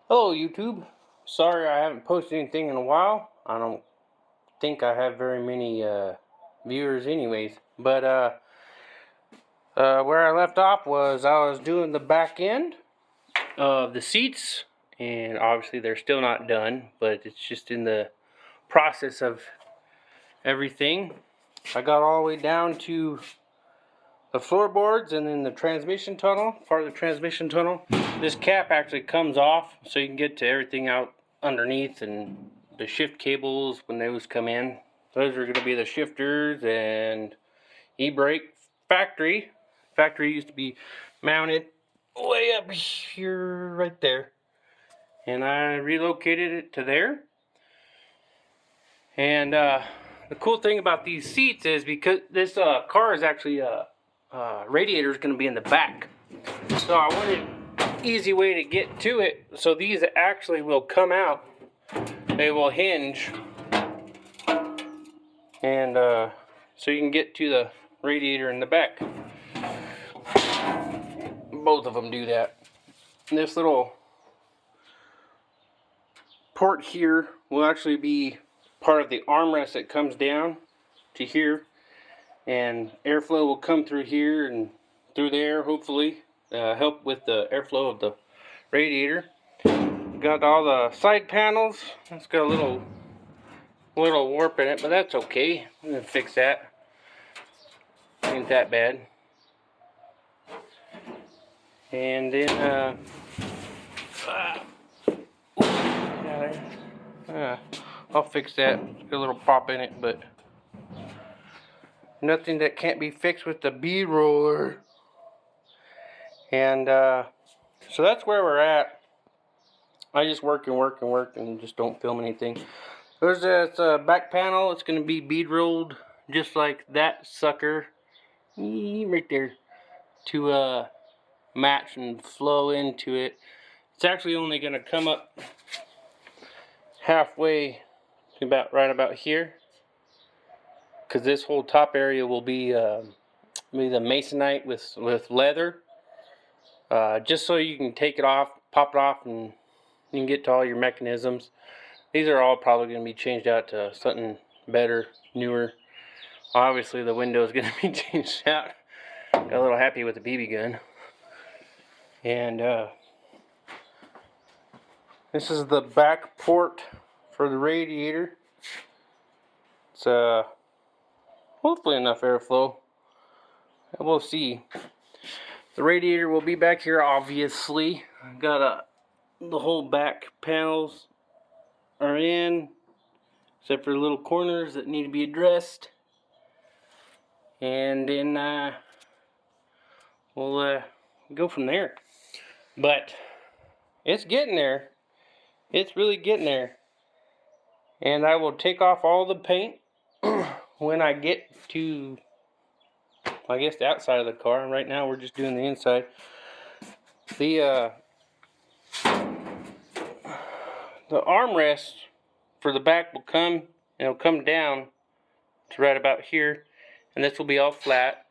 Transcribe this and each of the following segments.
Hello YouTube. Sorry I haven't posted anything in a while. I don't think I have very many viewers anyways. But where I left off was I was doing the back end of the seats, and obviously they're still not done, but it's just in the process of everything. I got all the way down to the floorboards and then the transmission tunnel, part of the transmission tunnel. This cap actually comes off so you can get to everything out underneath, and the shift cables when those come in. Those are going to be the shifters and e-brake. Factory used to be mounted way up here, right there. And I relocated it to there. And the cool thing about these seats is because this car is actually radiator is going to be in the back, so I wanted an easy way to get to it. So these actually will come out, they will hinge, and so you can get to the radiator in the back. Both of them do that. And this little port here will actually be part of the armrest that comes down to here, and airflow will come through here and through there, hopefully help with the airflow of the radiator. Got all the side panels. It's got a little warp in it, but that's okay. I'm gonna fix that. Ain't that bad. And then I'll fix that. It's got a little pop in it, but nothing that can't be fixed with the bead roller. And so that's where we're at. I just work and just don't film anything. There's this back panel. It's going to be bead rolled just like that sucker right there to match and flow into it. It's actually only going to come up halfway, right about here, because this whole top area will be the masonite with leather, just so you can take it off, pop it off, and you can get to all your mechanisms. These are all probably going to be changed out to something better, newer. Obviously the window is going to be changed out. Got a little happy with the BB gun. And this is the back port for the radiator. It's hopefully enough airflow. We'll see. The radiator will be back here, obviously. I've got the whole back panels are in, except for little corners that need to be addressed. And then we'll go from there. But it's getting there. It's really getting there. And I will take off all the paint when I get to, I guess, the outside of the car. And right now we're just doing the inside. The armrest for the back will come, and it'll come down to right about here, and this will be all flat.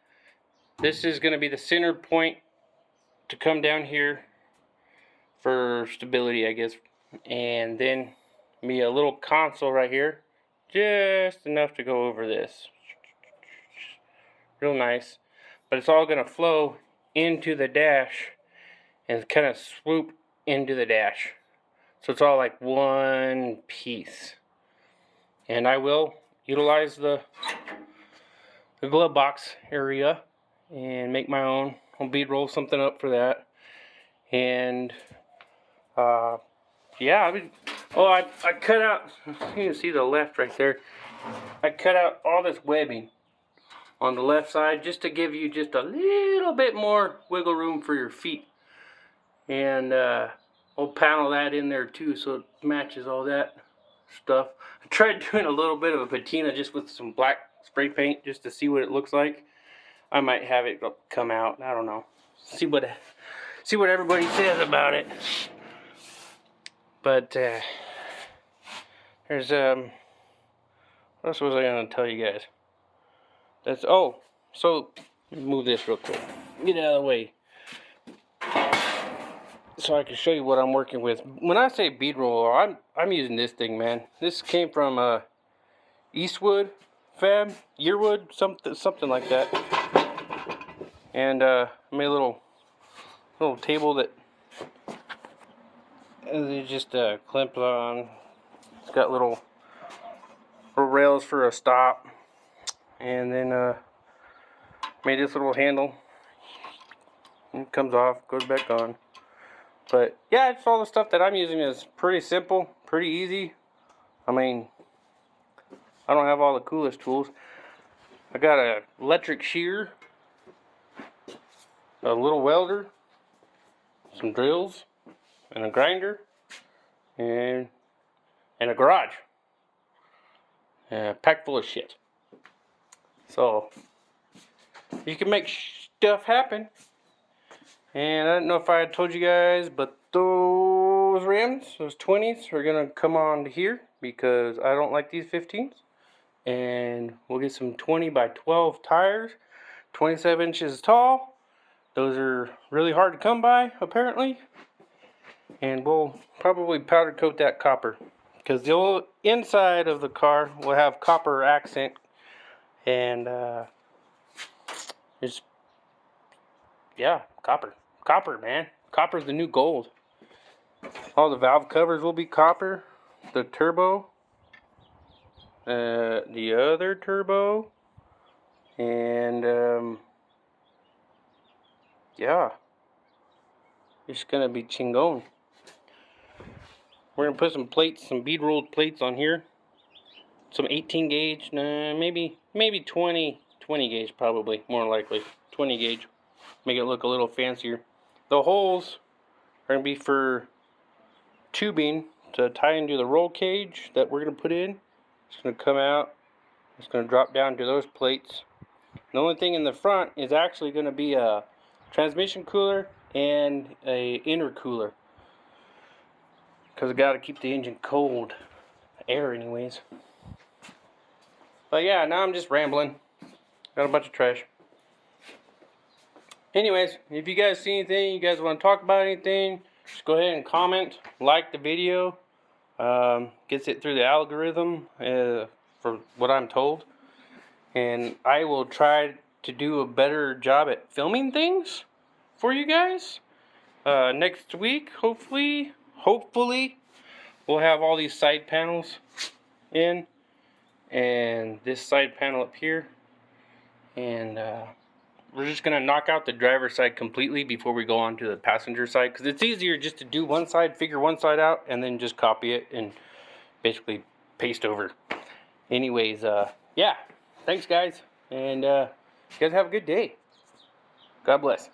This is going to be the center point to come down here for stability, I guess. And then be a little console right here, just enough to go over this. Real nice. But it's all going to flow into the dash and kind of swoop into the dash. So it's all like one piece. And I will utilize the glove box area and make my own. I'll bead roll something up for that. And yeah, I mean, I cut out, you can see the left right there. I cut out all this webbing on the left side just to give you just a little bit more wiggle room for your feet. And we'll panel that in there too, so it matches all that stuff. I tried doing a little bit of a patina just with some black spray paint just to see what it looks like. I might have it come out. I don't know. See what everybody says about it. But there's what else was I gonna tell you guys? So move this real quick. Get out of the way. so I can show you what I'm working with. When I say bead roller, I'm using this thing, man. This came from Eastwood Fab, Yearwood, something like that. And I made a little table that it just clamps on. It's got little rails for a stop, and then made this little handle. And it comes off, goes back on. But yeah, it's all the stuff that I'm using is pretty simple, pretty easy. I mean, I don't have all the coolest tools. I got an electric shear, a little welder, some drills, and a grinder, and a garage. Packed full of shit. So you can make stuff happen. And I don't know if I had told you guys, but those rims, those 20s, are gonna come on to here because I don't like these 15s. And we'll get some 20 by 12 tires, 27 inches tall. Those are really hard to come by, apparently. And we'll probably powder coat that copper, because the old inside of the car will have copper accent, and it's, yeah, copper, man. Copper's the new gold. All the valve covers will be copper. The turbo, the other turbo, and yeah, it's gonna be chingon. We're gonna put some plates, some bead rolled plates on here. Some 18 gauge, maybe 20 gauge, probably, more likely 20 gauge. Make it look a little fancier. The holes are gonna be for tubing to tie into the roll cage that we're gonna put in. It's gonna come out. It's gonna drop down to those plates. The only thing in the front is actually gonna be a transmission cooler and a intercooler, because I gotta keep the engine cold air anyways. But yeah, now I'm just rambling. Got a bunch of trash. Anyways, if you guys see anything, you guys want to talk about anything, just go ahead and comment, like the video. Gets it through the algorithm for what I'm told. And I will try to do a better job at filming things for you guys. Next week, hopefully, we'll have all these side panels in. And this side panel up here. And we're just going to knock out the driver's side completely before we go on to the passenger side, because it's easier just to do one side, figure one side out, and then just copy it and basically paste over. Anyways, yeah, thanks guys, and you guys have a good day. God bless.